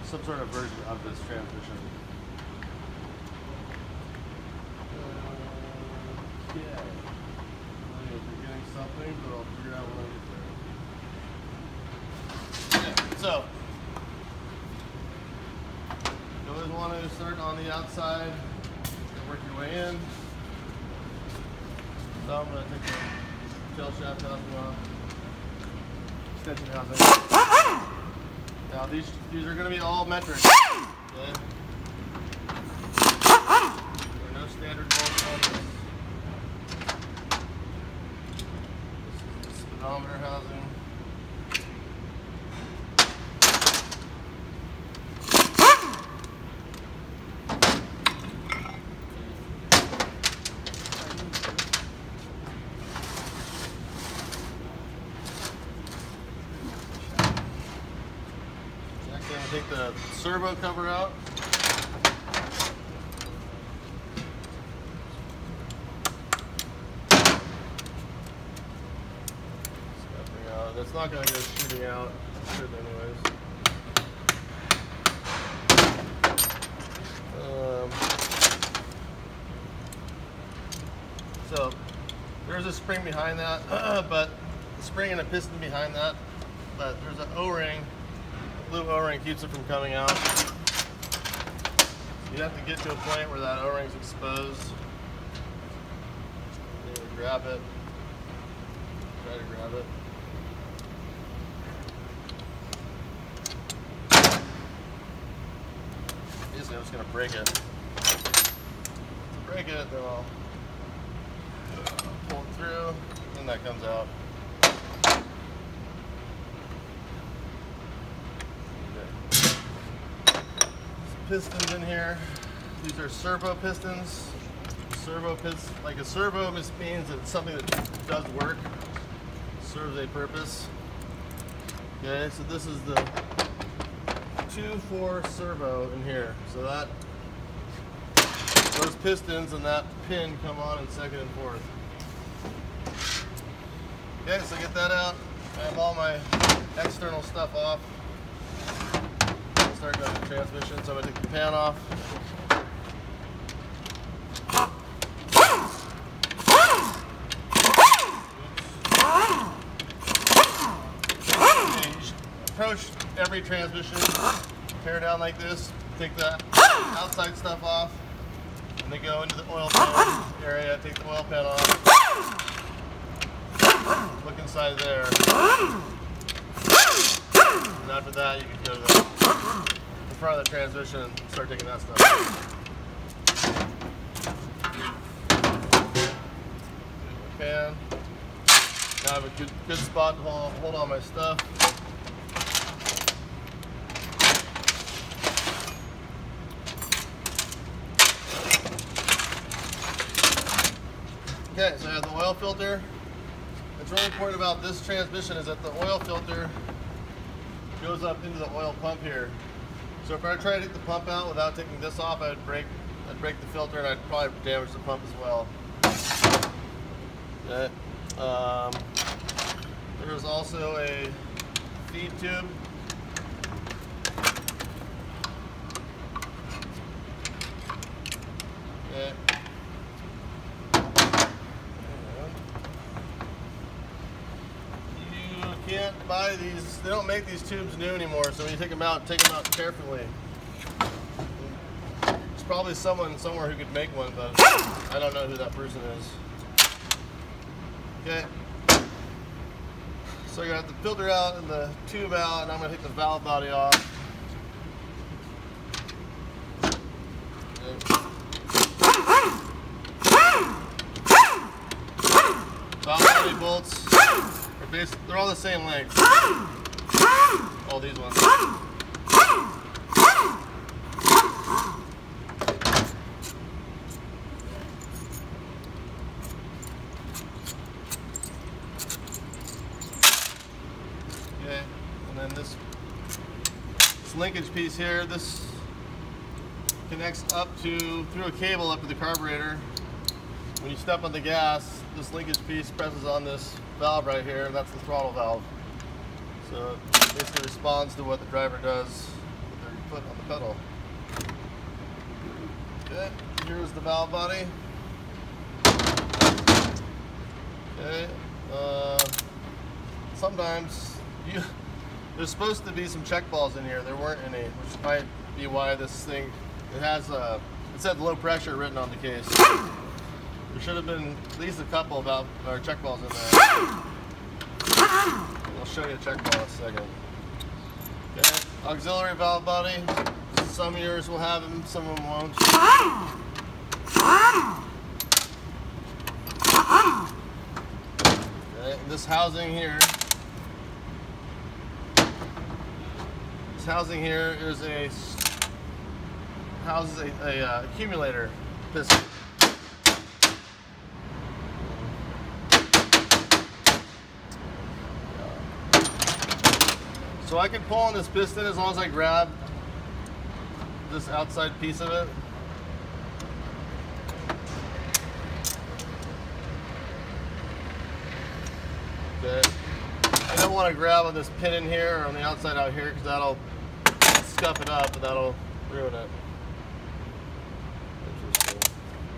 some sort of version of this transmission. Okay. I'm forgetting something, but I'll figure out when I get there. Okay, so you always want to start on the outside and work your way in. So I'm going to take the tail shaft housing off, extension housing. Now these are going to be all metric. Okay? There are no standard bolts on this. This is the speedometer housing. Take the servo cover out. That's not going to go shooting out. It should anyways. So there's a spring behind that, but the spring and a piston behind that. But there's an O-ring. Blue O-ring keeps it from coming out. You have to get to a point where that O-ring is exposed. You grab it. Try to grab it. Basically, I'm just going to break it. Break it, then I'll pull it through, and that comes out. Pistons in here. These are servo pistons. Servo piston, like a servo means that it's something that does work, serves a purpose. Okay, so this is the 2-4 servo in here. So that those pistons and that pin come on in second and fourth. Okay, so get that out. I have all my external stuff off. Start going to the transmission, so I'm going to take the pan off. Approach every transmission, tear it down like this, take the outside stuff off, and then go into the oil pan area, take the oil pan off, look inside there. And after that, you can go to the front of the transmission and start taking that stuff out. Pan. Now I have a good spot to hold all my stuff. Okay, so I have the oil filter. What's really important about this transmission is that the oil filter goes up into the oil pump here. So if I try to take the pump out without taking this off, I'd break the filter and I'd probably damage the pump as well. Okay. There's also a feed tube. Okay. You can't buy these, they don't make these tubes new anymore, so when you take them out carefully. There's probably someone somewhere who could make one, but I don't know who that person is. Okay. So I got the filter out and the tube out, and I'm going to take the valve body off. Okay. Valve body bolts. They're all the same length. All these ones. Okay, and then this linkage piece here, this connects up through a cable up to the carburetor. When you step on the gas, this linkage piece presses on this valve right here, and that's the throttle valve. So it basically responds to what the driver does with foot on the pedal. Okay, here's the valve body. Okay, sometimes there's supposed to be some check balls in here. There weren't any, which might be why this thing, it has it said low pressure written on the case. There should have been at least a couple of check balls in there. I'll show you a check ball in a second. Okay, auxiliary valve body. Some of yours will have them, some of them won't. Okay, this housing here. This housing here is houses a accumulator piston. So I can pull on this piston as long as I grab this outside piece of it. Okay. I don't want to grab on this pin in here or on the outside out here because that'll scuff it up and that'll ruin it. Interesting.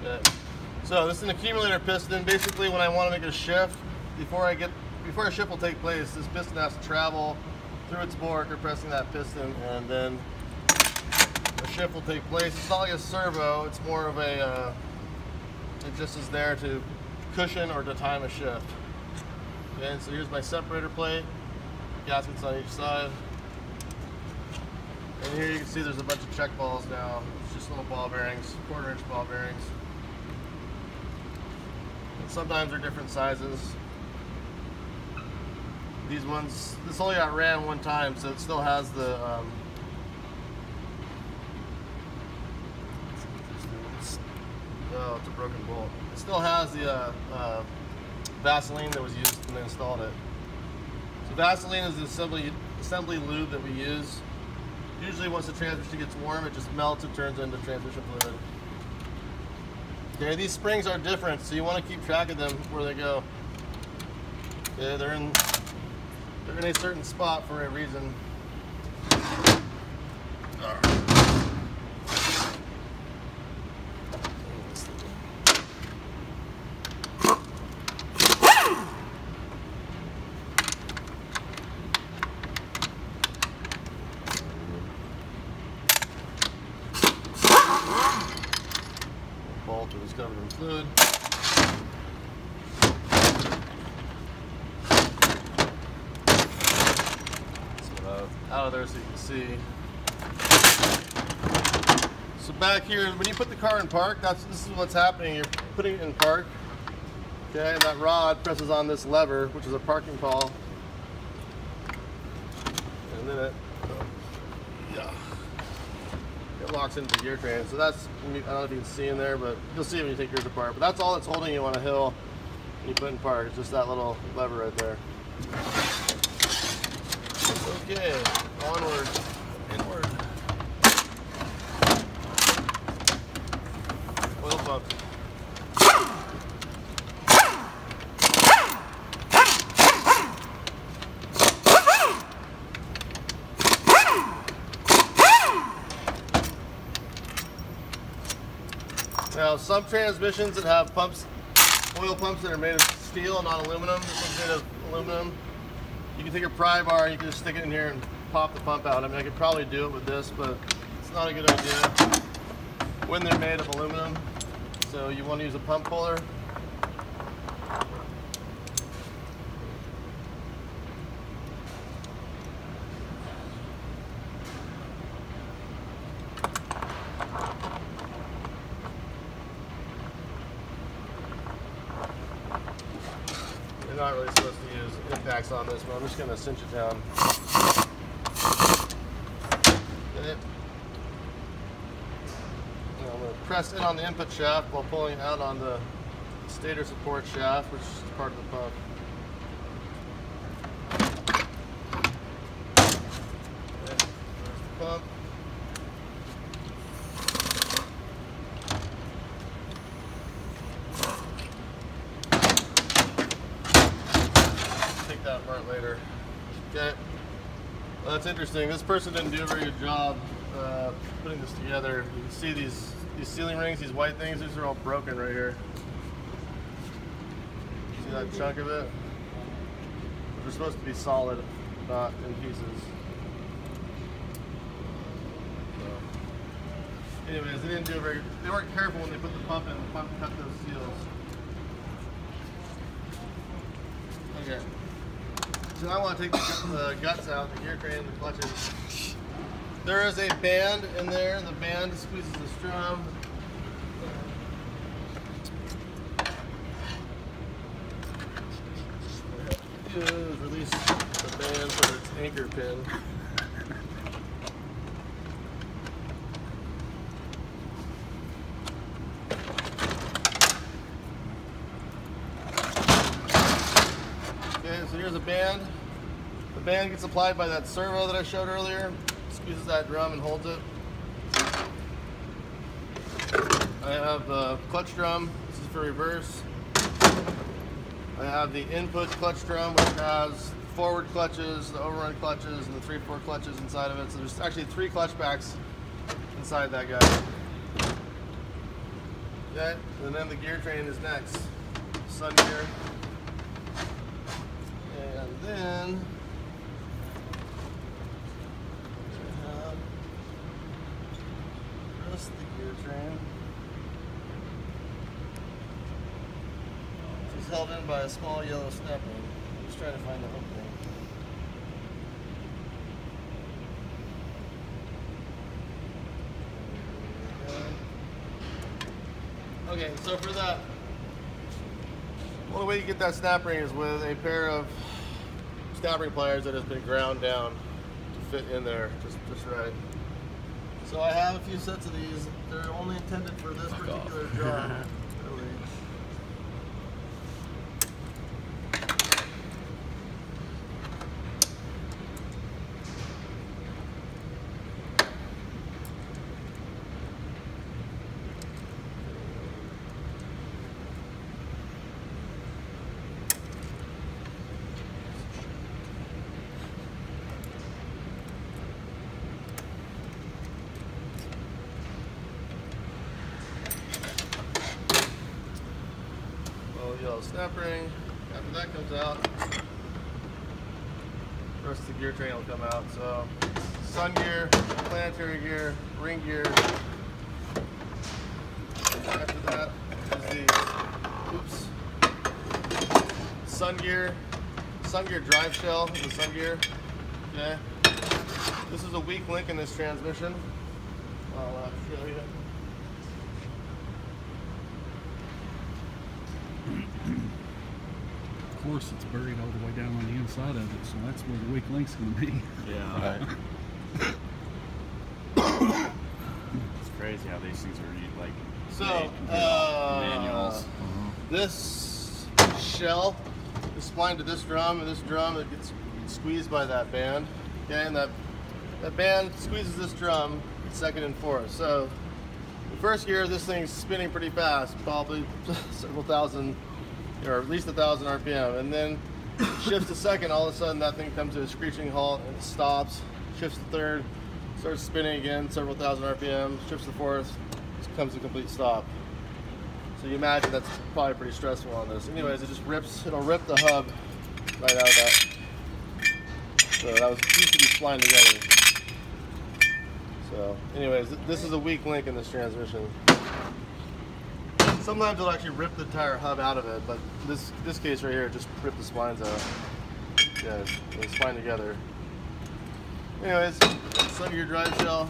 Okay. So this is an accumulator piston. Basically, when I want to make a shift, before a shift will take place, this piston has to travel through its bore, compressing that piston, and then a shift will take place. It's not like a servo, it's more of a, it just is there to cushion or to time a shift. Okay, so here's my separator plate, gaskets on each side. And here you can see there's a bunch of check balls now. It's just little ball bearings, 1/4 inch ball bearings. And sometimes they're different sizes. These ones, this only got ran one time, so it still has the oh, it's a broken bolt. It still has the Vaseline that was used when they installed it. So Vaseline is the assembly lube that we use. Usually once the transmission gets warm, it just melts and turns into transmission fluid. Okay, these springs are different, so you want to keep track of them where they go. Okay, they're in a certain spot for a reason. Bolt is covered in fluid. Out of there so you can see. So back here, when you put the car in park, this is what's happening. You're putting it in park. Okay, and that rod presses on this lever, which is a parking call. And then it locks into the gear train. So that's, I don't know if you can see in there, but you'll see when you take yours apart. But that's all that's holding you on a hill when you put in park. It's just that little lever right there. Okay, onward, inward. Oil pump. Now, some transmissions that have pumps, oil pumps that are made of steel, not aluminum. This one's made of aluminum. You can take a pry bar and you can just stick it in here and pop the pump out. I mean, I could probably do it with this, but it's not a good idea when they're made of aluminum. So you want to use a pump puller. You're not really supposed to use impacts on this, but I'm just going to cinch it down. Okay. Now I'm going to press in on the input shaft while pulling out on the stator support shaft, which is part of the pump. Okay. There's the pump. That part later. Okay. Well, that's interesting. This person didn't do a very good job putting this together. You can see these ceiling rings, these white things, these are all broken right here. See that chunk of it? They're supposed to be solid, not in pieces. So, anyways, they weren't careful when they put the pump in. The pump cut those seals. Okay. So I want to take the guts out, the gear train, the clutches. There is a band in there. The band squeezes the drum. What I have to do is release the band from its anchor pin. Okay, so here's a band. The band gets applied by that servo that I showed earlier. Squeezes that drum and holds it. I have the clutch drum. This is for reverse. I have the input clutch drum, which has forward clutches, the overrun clutches, and the 3/4 clutches inside of it. So there's actually 3 clutch backs inside that guy. Okay, and then the gear train is next. Sun gear. And then the gear train. It's held in by a small yellow snap ring. I'm just trying to find the opening. Okay, so for that, the only way you get that snap ring is with a pair of snap ring pliers that has been ground down to fit in there just right. So I have a few sets of these. They're only intended for this particular job. Yellow snap ring. After that comes out, the rest of the gear train will come out. So sun gear, planetary gear, ring gear. After that is the sun gear drive shell, the sun gear. Okay. This is a weak link in this transmission. I'll show you. Of course, it's buried all the way down on the inside of it, so that's where the weak link's going to be. Yeah. Right. It's crazy how these things are like manuals. This shell is splined to this drum, and this drum it gets squeezed by that band. Okay, and that band squeezes this drum, second and fourth. So the first gear, this thing's spinning pretty fast, probably several thousand, or at least 1,000 RPM, and then shifts to second, all of a sudden that thing comes to a screeching halt and it stops, shifts to third, starts spinning again, several thousand RPM, shifts to fourth, comes to a complete stop. So you imagine that's probably pretty stressful on this. Anyways, it just it'll rip the hub right out of that. So that used to be splined together. So anyways, this is a weak link in this transmission. Sometimes it'll actually rip the entire hub out of it, but this case right here, just rip the splines out. Yeah, they spline together. Anyways, sun gear drive shell.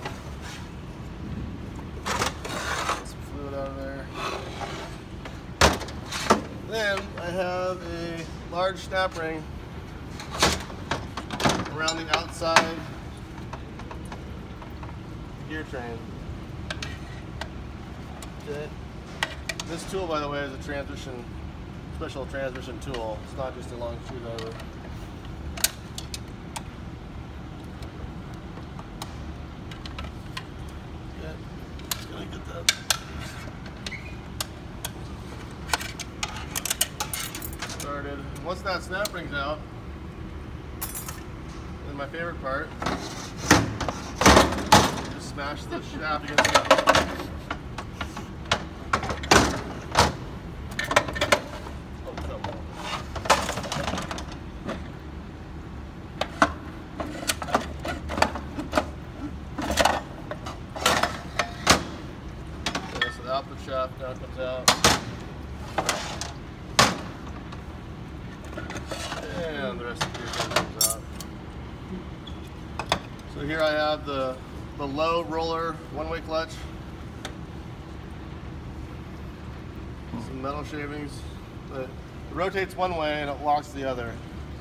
Get some fluid out of there. Then I have a large snap ring around the outside gear train. Okay. This tool, by the way, is a special transmission tool. It's not just a long screwdriver. Okay, just gonna get that started. Once that snap ring's out, then my favorite part, just smash the shaft against the output shaft now comes out. And the rest of the gear comes out. So here I have the low roller one-way clutch. Some metal shavings. It rotates one way and it locks the other.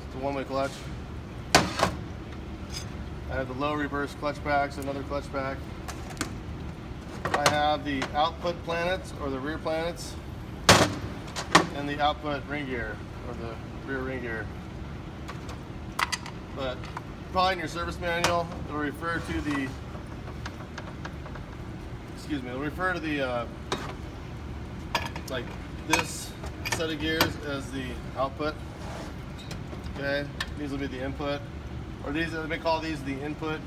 It's a one-way clutch. I have the low reverse clutch packs, another clutch pack. I have the output planets, or the rear planets, and the output ring gear, or the rear ring gear. But probably in your service manual, it'll refer to the, like this set of gears as the output. Okay, these will be the input, or these, they may call these the input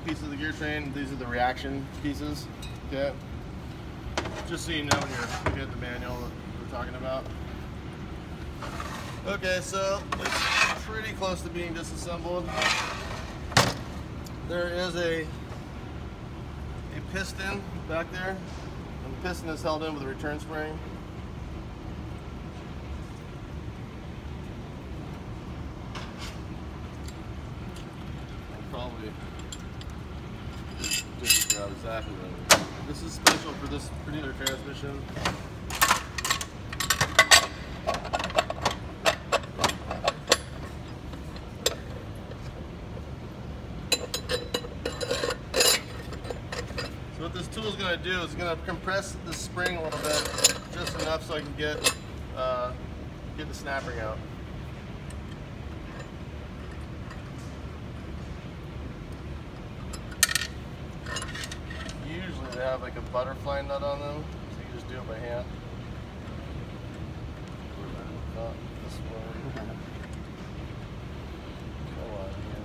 pieces of the gear train. These are the reaction pieces. Okay, just so you know when you're looking at the manual that we're talking about. Okay, so it's pretty close to being disassembled. There is a piston back there, and the piston is held in with a return spring. I'll probably just grab exactly what it is. This is special for this particular transmission. So what this tool is going to do is going to compress the spring a little bit, just enough so I can get the snap ring out. Usually they have like a butterfly nut on them, so you can just do it by hand. Not this one. Come on, man.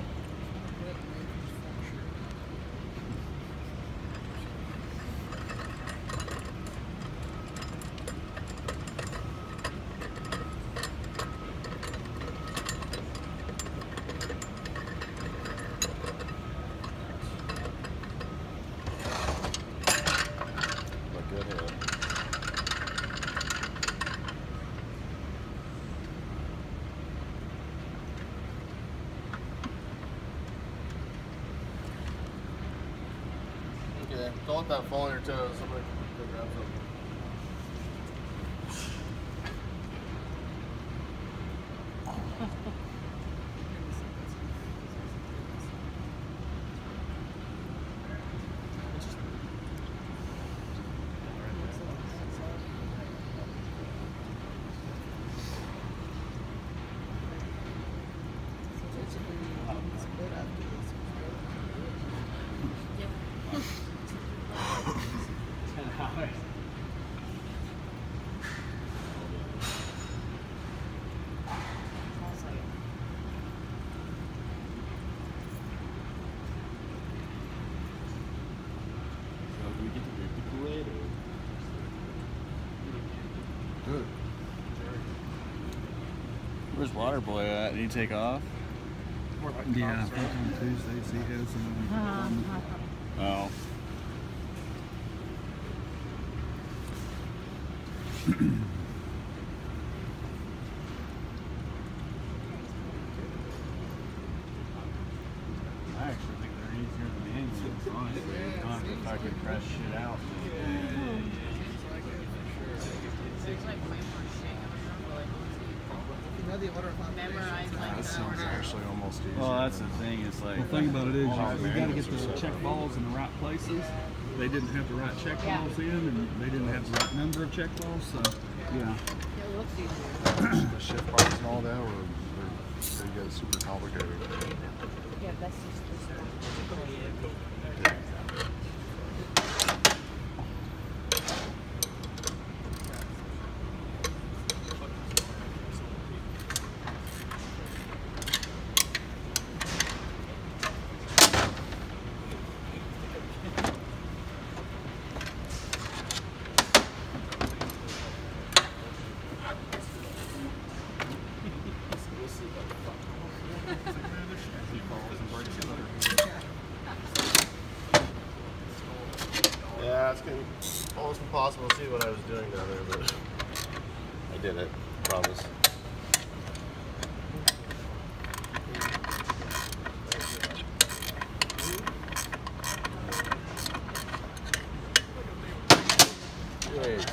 Good head. Okay, don't let that fall on your toes. Somebody go grab something. Good. Where's Waterboy at? Did he take off? Yeah, I think on Tuesdays he has some. Oh. I actually think they're easier than manuals, honestly. Not if I could press shit out. That seems actually almost easier. Well, that's the thing. It's like The thing about it is, all you got to get manuals the are so check balls in the right places. They didn't have the right check balls in, and they didn't have the right number of check balls. So, yeah. It looks easier. The shift parts and all that, or they get super complicated? Yeah, that's just this one. it's almost impossible to see what I was doing down there, but I did it, I promise. Great.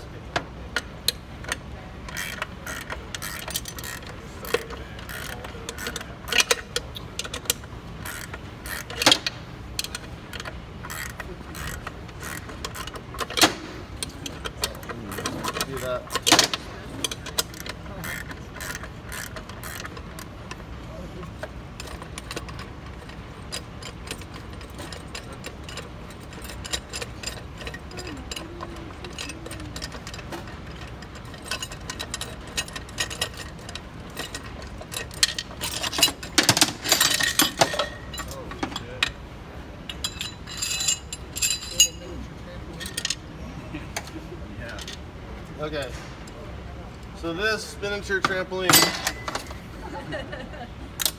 Do that. Okay, so this miniature trampoline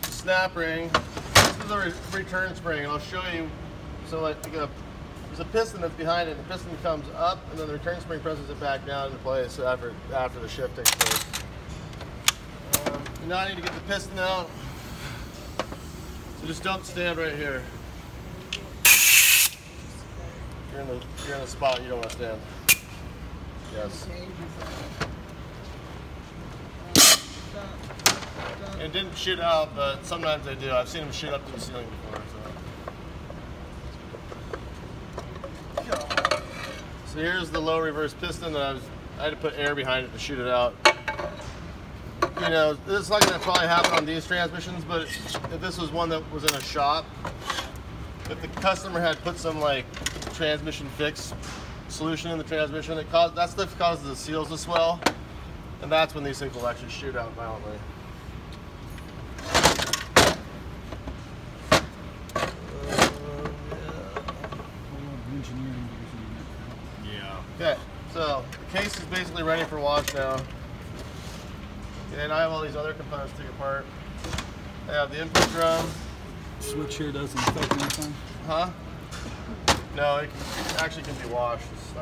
snap ring, this is a return spring, and I'll show you. So like there's a piston that's behind it, the piston comes up, and then the return spring presses it back down into place after the shift takes place. Now I need to get the piston out, so just don't stand right here. You're in the spot you don't want to stand. Yes. It didn't shoot out, but sometimes they do. I've seen them shoot up to the ceiling before. So here's the low reverse piston that I had to put air behind it to shoot it out. You know, this is not going to probably happen on these transmissions, but if this was one that was in a shop, if the customer had put some like transmission fix solution in the transmission, that stuff causes the seals to swell, and that's when these things will actually shoot out violently. Yeah. Okay, so the case is basically ready for wash now. And I have all these other components to take apart. I have the input drum. Switch here doesn't affect anything? Huh? No, it actually can be washed. It's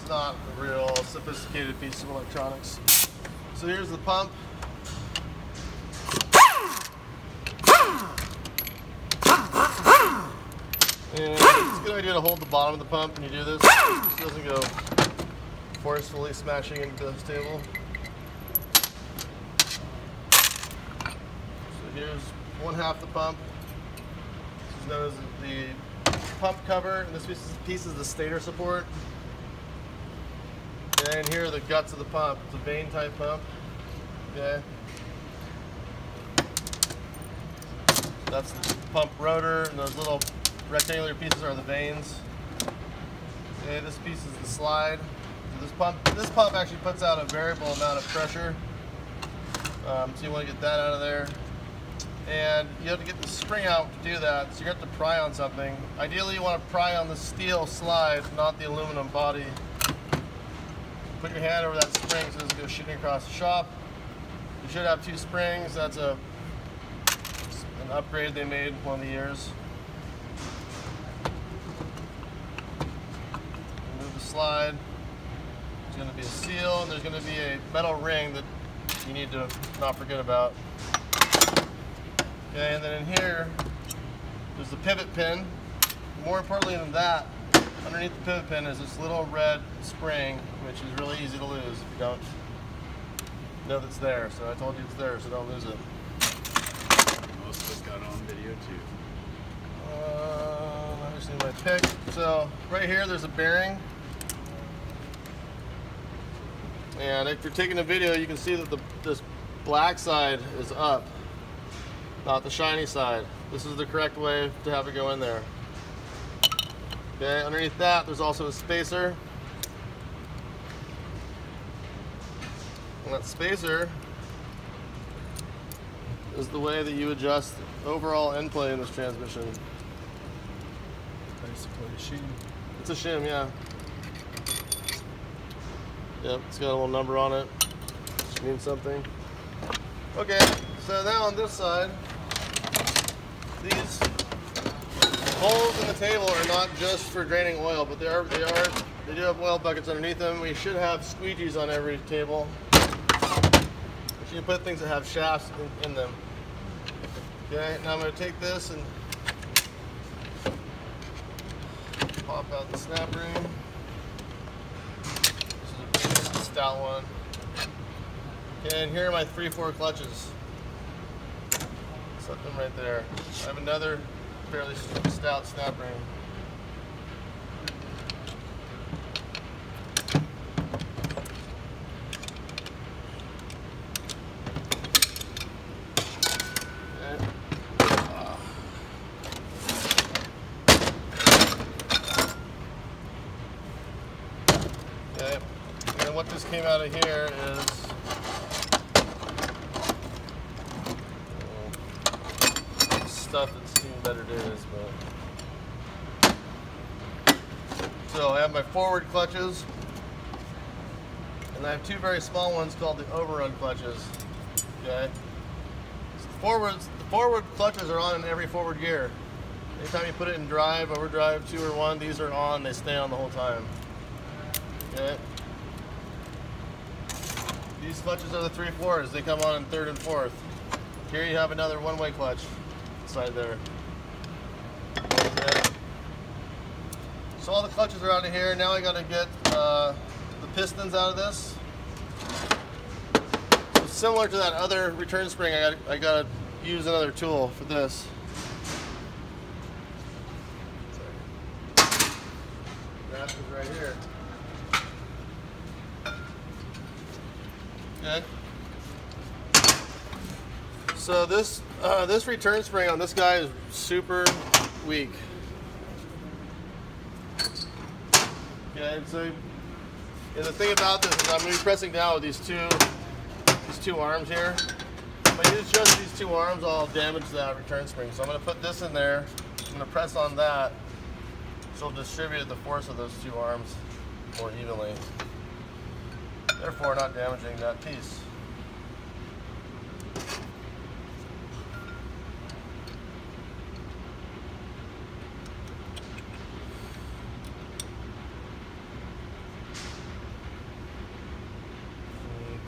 not a real sophisticated piece of electronics. So here's the pump. And it's a good idea to hold the bottom of the pump when you do this. This doesn't go forcefully smashing into this table. So here's one half the pump. This is known as the pump cover, and this piece is the stator support. And here are the guts of the pump. It's a vane type pump. Okay. That's the pump rotor, and those little rectangular pieces are the vanes. Okay, this piece is the slide. This pump actually puts out a variable amount of pressure, so you want to get that out of there. And you have to get the spring out to do that, so you have to pry on something. Ideally, you want to pry on the steel slide, not the aluminum body. Put your hand over that spring so it doesn't go shooting across the shop. You should have 2 springs. That's an upgrade they made one of the years. Remove the slide. There's going to be a seal, and there's going to be a metal ring that you need to not forget about. Okay, and then in here, there's the pivot pin. More importantly than that, underneath the pivot pin is this little red spring, which is really easy to lose if you don't know that it's there. So I told you it's there, so don't lose it. Most of us got it on video too. Let me see my pick. So right here, there's a bearing. And if you're taking a video, you can see that this black side is up, not the shiny side. This is the correct way to have it go in there. Okay, underneath that, there's also a spacer. And that spacer is the way that you adjust overall end play in this transmission. Basically a shim. It's a shim, yeah. Yep, it's got a little number on it, which means something. Okay, so now on this side, these holes in the table are not just for draining oil, but they do have oil buckets underneath them. We should have squeegees on every table. We should put things that have shafts in them. Okay, now I'm going to take this and pop out the snap ring. This is a stout one. Okay, and here are my 3/4 clutches. Set them right there. I have another fairly stout snap ring. Okay, and what just came out of here is stuff that's seen better days, but so I have my forward clutches, and I have two very small ones called the overrun clutches. Okay, so the forward clutches are on in every forward gear. Anytime you put it in drive, overdrive, 2 or 1, these are on. They stay on the whole time. Okay. These clutches are the 3/4s. They come on in 3rd and 4th. Here you have another one-way clutch inside there. Okay. So all the clutches are out of here. Now I got to get the pistons out of this. So similar to that other return spring, I got to use another tool for this. That is right here. Okay. So this return spring on this guy is super weak. Okay, so the thing about this is I'm going to be pressing down with these two arms here. If I use just these 2 arms, I'll damage that return spring. So I'm going to put this in there. I'm going to press on that, so it'll distribute the force of those 2 arms more evenly. Therefore, not damaging that piece.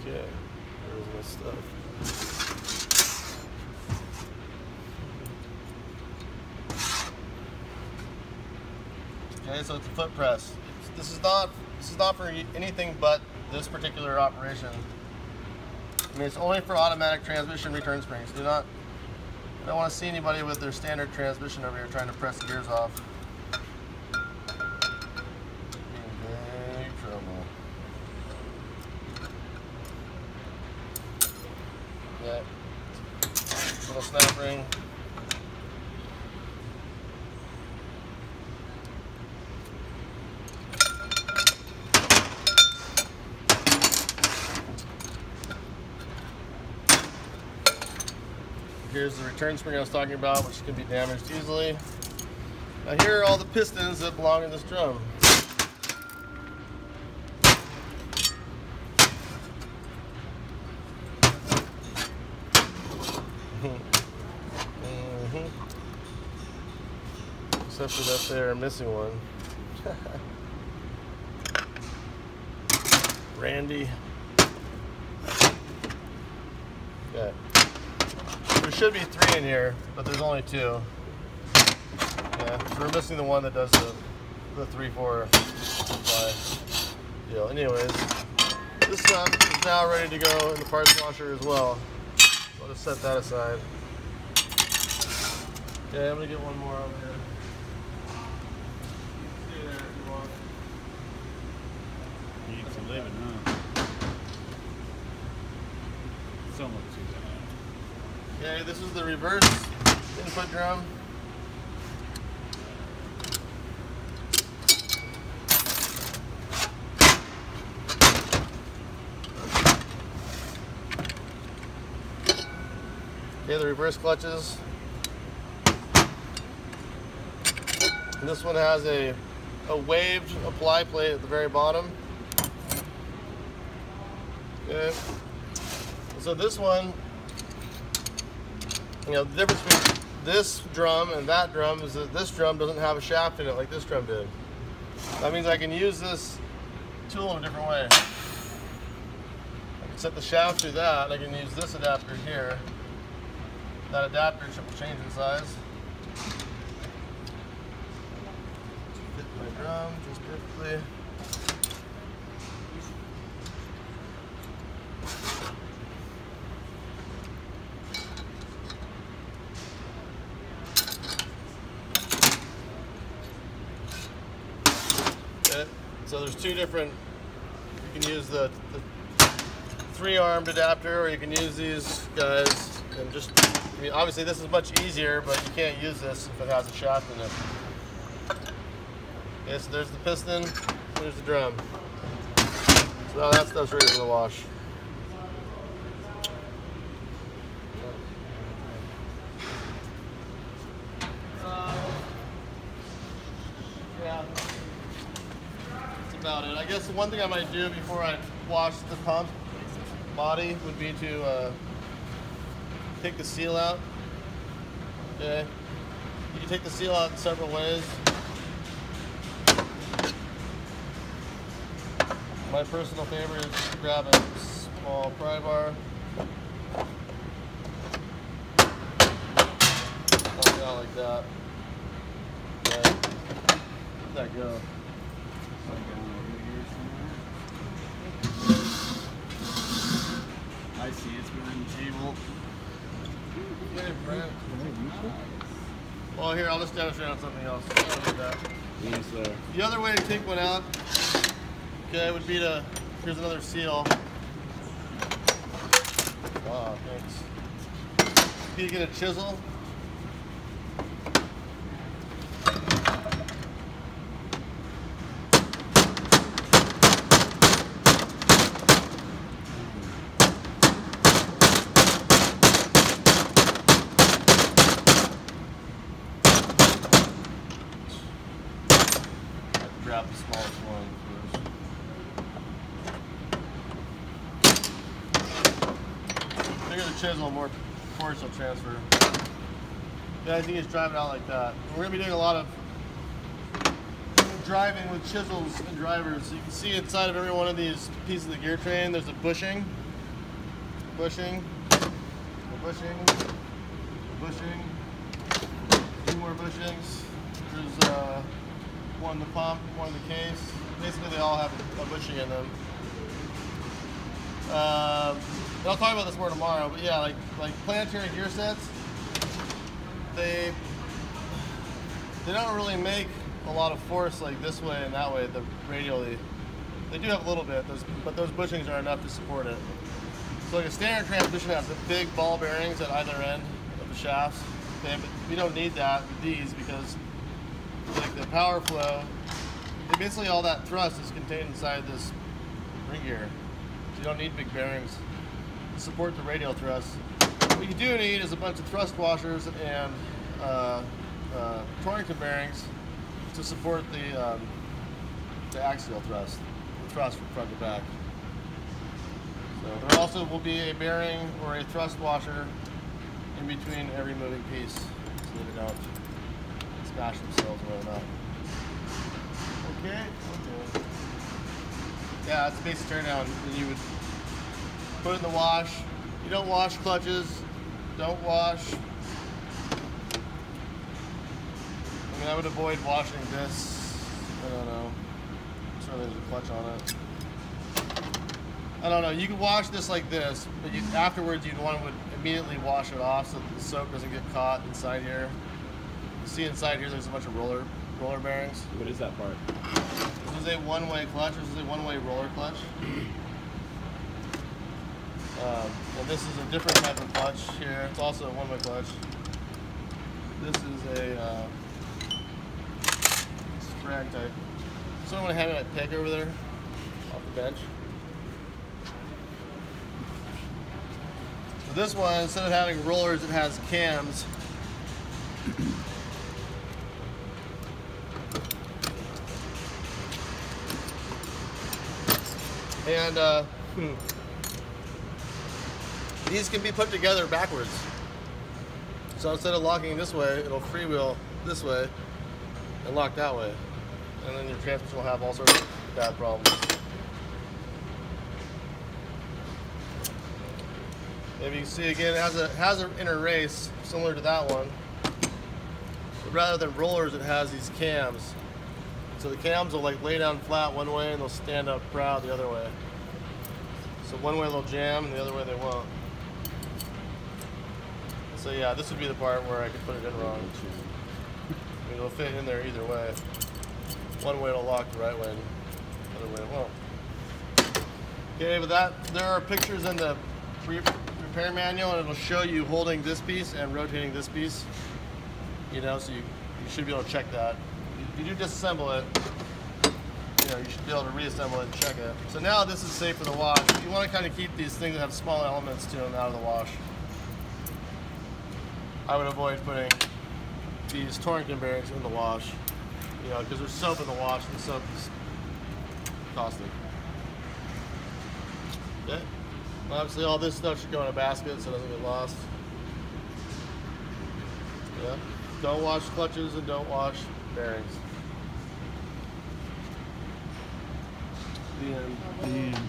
Okay, there's my stuff. Okay, so it's a foot press. This is not for anything but this particular operation. I mean, it's only for automatic transmission return springs. I don't want to see anybody with their standard transmission over here trying to press the gears off. In big trouble. Yeah. Little snap ring. Here's the return spring I was talking about, which can be damaged easily. Now here are all the pistons that belong in this drum. Except for that there missing one. Randy. Okay. There should be 3 in here, but there's only 2. Yeah, so we're missing the one that does the 3/4 supply deal. Anyways, this stuff is now ready to go in the parts washer as well. So I'll just set that aside. Okay, I'm gonna get one more over here. Stay there if you want. You need to live it, huh? So much too bad. Okay, this is the reverse input drum. Okay, the reverse clutches. And this one has a waved apply plate at the very bottom. Okay. So this one, you know, the difference between this drum and that drum is that this drum doesn't have a shaft in it like this drum did. That means I can use this tool in a different way. I can set the shaft through that, and I can use this adapter here. That adapter will change in size. Fit my drum just perfectly. So there's two different, you can use the 3-armed adapter, or you can use these guys, and just, I mean, obviously this is much easier, but you can't use this if it has a shaft in it. Okay, so there's the piston, there's the drum. So now that stuff's ready for the wash. Yeah. About it. I guess the one thing I might do before I wash the pump body would be to take the seal out. Okay, you can take the seal out in several ways. My personal favorite is to grab a small pry bar, knock it out like that. Okay, let that go. I see it's behind the table. Okay, Brent. Well, here, I'll just demonstrate on something else. Like that. Yes, sir. The other way to take one out, okay, would be to, here's another seal. Wow, thanks. You get a chisel. Grab the smallest one first. Bigger the chisel, more force will transfer. Yeah, I think it's driving out like that. We're going to be doing a lot of driving with chisels and drivers. So you can see inside of every one of these pieces of the gear train, there's a bushing, a bushing, two more bushings. There's one in the pump, one in the case. Basically, they all have a bushing in them. I'll talk about this more tomorrow, but yeah, like planetary gear sets, they don't really make a lot of force like this way and that way, radially. They do have a little bit, but those bushings are enough to support it. So like a standard transmission has the big ball bearings at either end of the shafts, okay, but we don't need that with these because like the power flow, basically all that thrust is contained inside this ring gear. So you don't need big bearings to support the radial thrust. What you do need is a bunch of thrust washers and Torrington bearings to support the axial thrust, the thrust from front to back. So there also will be a bearing or a thrust washer in between every moving piece so that they don't smash themselves or whatnot. Okay. Yeah, it's a basic teardown. And you would put it in the wash. You don't wash clutches. Don't wash. I mean, I would avoid washing this. I don't know. Sure, there's a clutch on it. I don't know. You can wash this like this, but afterwards you'd want to immediately wash it off so that the soap doesn't get caught inside here. You see inside here, there's a bunch of roller bearings. What is that part? This is a one-way clutch. This is a one-way roller clutch. And this is a different type of clutch here. It's also a one-way clutch. This is a sprag type. Someone want to hand me that peg over there off the bench. So this one, instead of having rollers, it has cams. And these can be put together backwards. So instead of locking this way, it'll freewheel this way and lock that way. And then your transmission will have all sorts of bad problems. If you can see again, it has an inner race similar to that one. But rather than rollers, it has these cams. So the cams will like lay down flat one way and they'll stand up proud the other way. So one way they'll jam and the other way they won't. So yeah, this would be the part where I could put it in wrong. I mean, it'll fit in there either way. One way it'll lock the right way and the other way it won't. Okay, but there are pictures in the repair manual and it'll show you holding this piece and rotating this piece. You know, so you should be able to check that. If you do disassemble it, you know, you should be able to reassemble it and check it. So now this is safe for the wash. You want to kind of keep these things that have small elements to them out of the wash. I would avoid putting these Torrington bearings in the wash, you know, because there's soap in the wash and soap is caustic. Okay. Obviously all this stuff should go in a basket so it doesn't get lost. Yeah. Don't wash clutches and don't wash bearings. The end. The end.